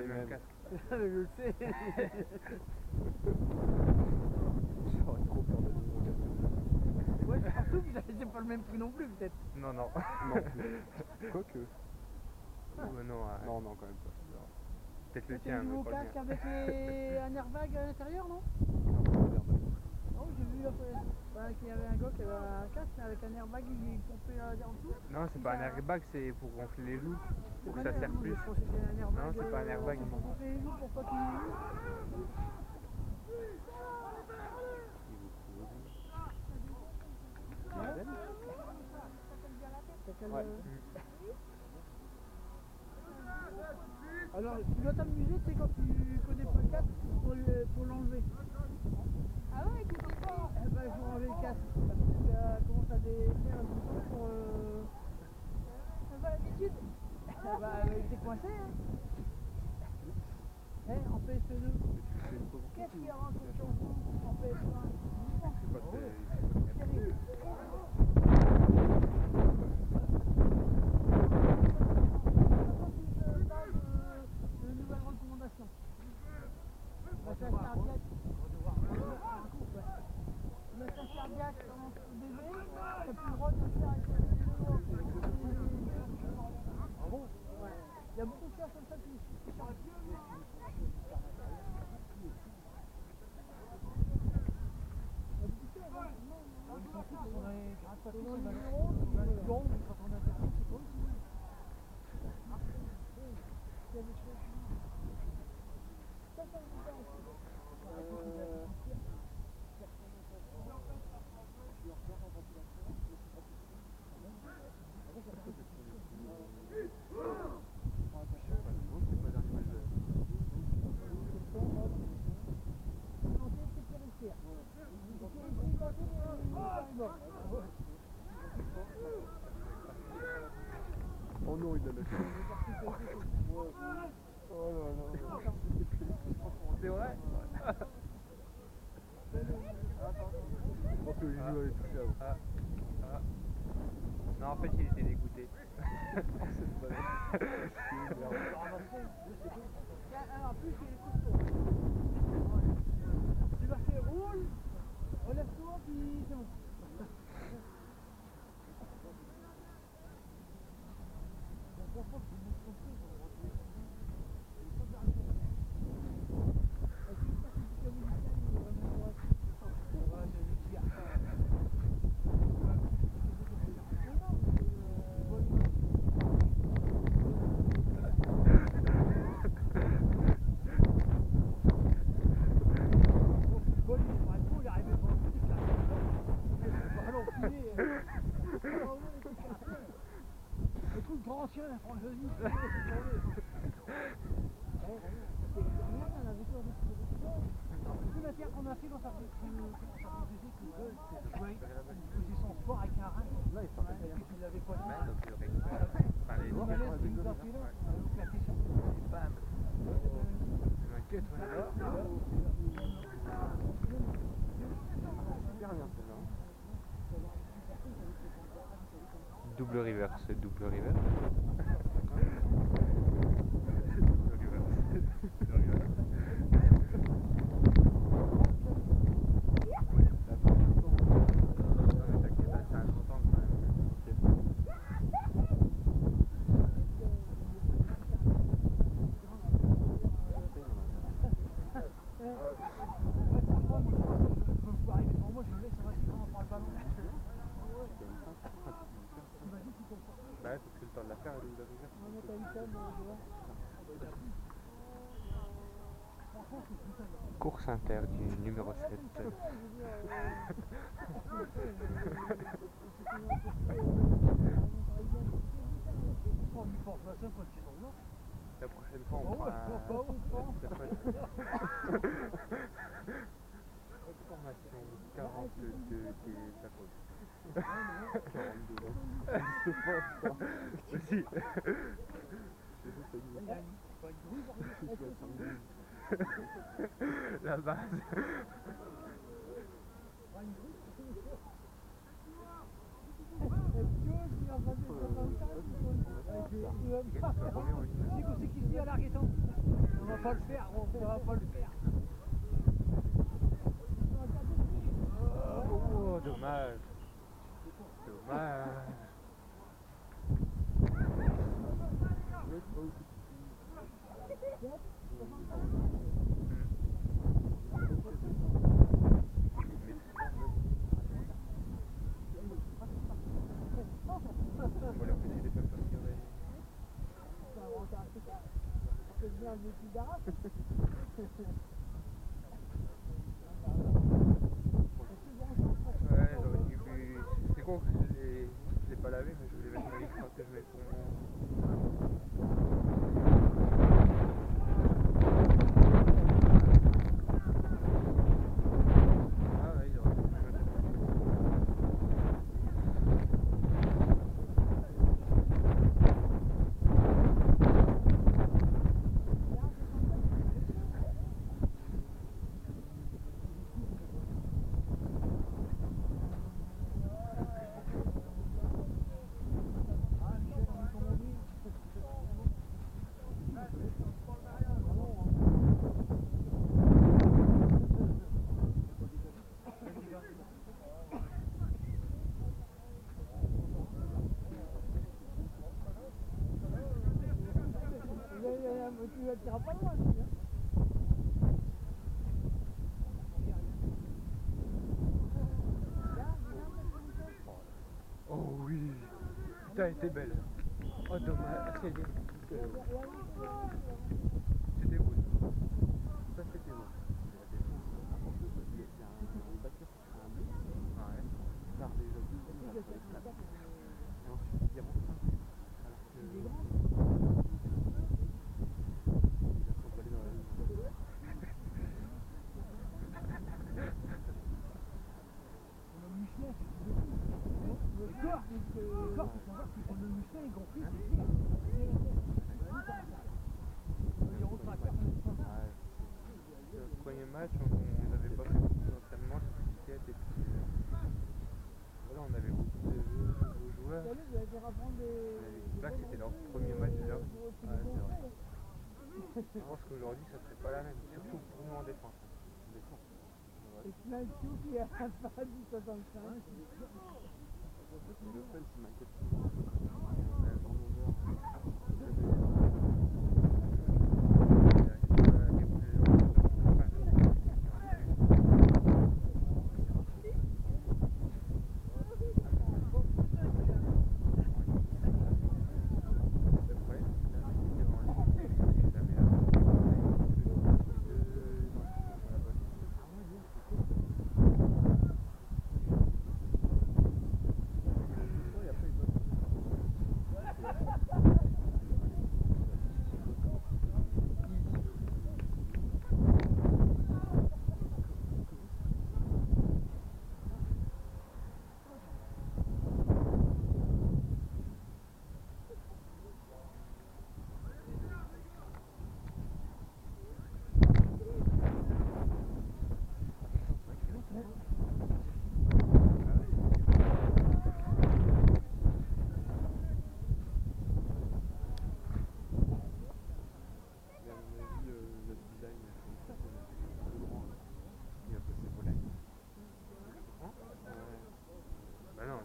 le même casque. Je le sais. J'aurais trop peur de mon casque. Ouais, surtout que c'est pas le même prix non plus, peut-être. Non, non. Non plus. Quoique. Non, non, quand même pas. Peut-être le C'est tien, le nouveau mais pas le casque mien. avec un airbag à l'intérieur, non? Oh, j'ai vu qu'il y avait un gars qui avait un casque avec un airbag qui pompait en dessous. Non, c'est pas un airbag, c'est pour gonfler les joues. Pour que ça Ouais, serre plus. je pensais que c'était un airbag. Non, c'est pas un airbag. Pour gonfler les joues, pour pas qu'il... Ouais. Alors, tu dois t'amuser, c'est quand tu connais pas le casque pour l'enlever. Ah ouais, tu peux pas. Eh ben, il faut enlever le casque. Parce que ça commence à défaire un bouton pour... T'as pas l'habitude. bah, t'es coincé, hein. En PS2. Qu'est-ce qu'il y aura comme chanson en PS1? De nouvelles recommandations. Massage cardiaque. Massage cardiaque en bébé. T'as plus le droit de le faire avec le bébé. Ah bon? Ouais. Il y a beaucoup de choses comme ça qui changent. Oh non, il a lâché. Oh là là. C'est vrai? Je pense que Gilou avait touché avant. Non, en fait, il était dégoûté. Alors, plus il est costaud. Tu vas faire roule, relève-toi, puis c'est bon. Écoute, grand chien, Franck-Josy. Toute la terre qu'on a fait quand ça faisait que il faisait son sport avec un rein. Là, il s'en et puis il l'avait pas dit. Les Il allait se une sortie là, la question. bam. Je m'inquiète, ouais. Super bien celle-là. Double reverse, double reverse. Bah ouais, parce que le temps de la faire, elle est de rivière. Course inter du numéro 7. La prochaine fois, on fera formation 42 des tacos. 42 ans. C'est pas ça. Aussi. La base. C'est qui se dit à l'arrêtant? pas le faire, on va pas le faire. Oh, dommage. Dommage. Ouais, j'aurais dû plus. C'est con que je l'ai pas lavé, mais je voulais mettre mon extra que je mets pour Ah ouais, il aurait dû plus mettre. Tu n'iras pas loin, tu hein. Oh oui. Putain, elle était belle. Oh dommage. C'était beau. Ça c'était beau. Le premier match, on n'avait pas fait beaucoup d'entraînement, c'était et puis voilà, on avait beaucoup de joueurs. Là, c'était leur premier match là. Ouais, c'est vrai. Je pense qu'aujourd'hui, ça serait pas la même, surtout pour nous en défense. Et Smaï qui a un paradis 65. Le fun, c'est m'inquiète.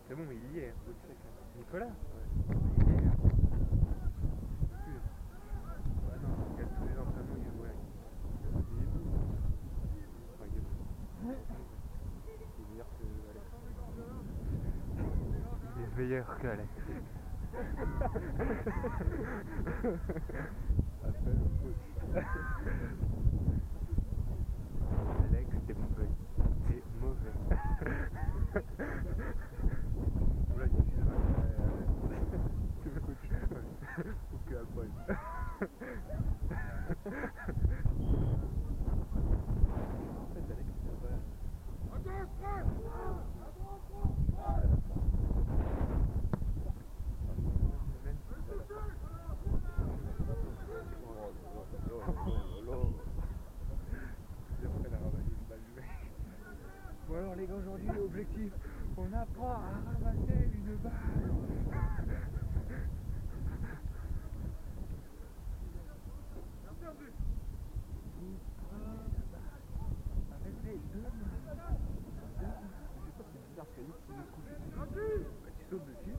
C'est bon, il y est. Nicolas ouais. Il y est. Ah non, il y a tous les entraînements, il joue avec. Il est meilleur que Alex. Appelle au coach. Alex, t'es mauvais. T'es mauvais. Ou que à Paul. En fait, Alex, c'est pas... Bon alors les gars, aujourd'hui l'objectif, on apprend à ramasser une balle. c'est bizarre, c'est lui qui veut se coucher. Bah, tu sautes dessus.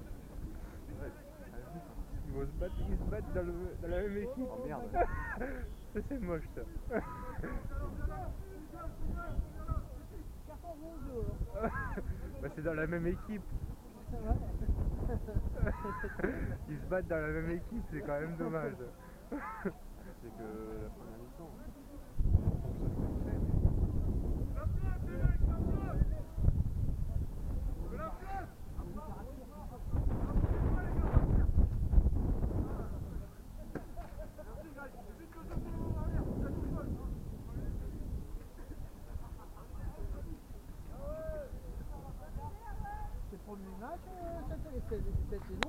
Ouais, ils se battent dans la même équipe. Oh merde. Ça c'est moche ça. Carton rouge. Bah c'est dans la même équipe. Ils se battent dans la même équipe, c'est quand même dommage. C'est que la première mi-temps. C'est le premier match cette saison.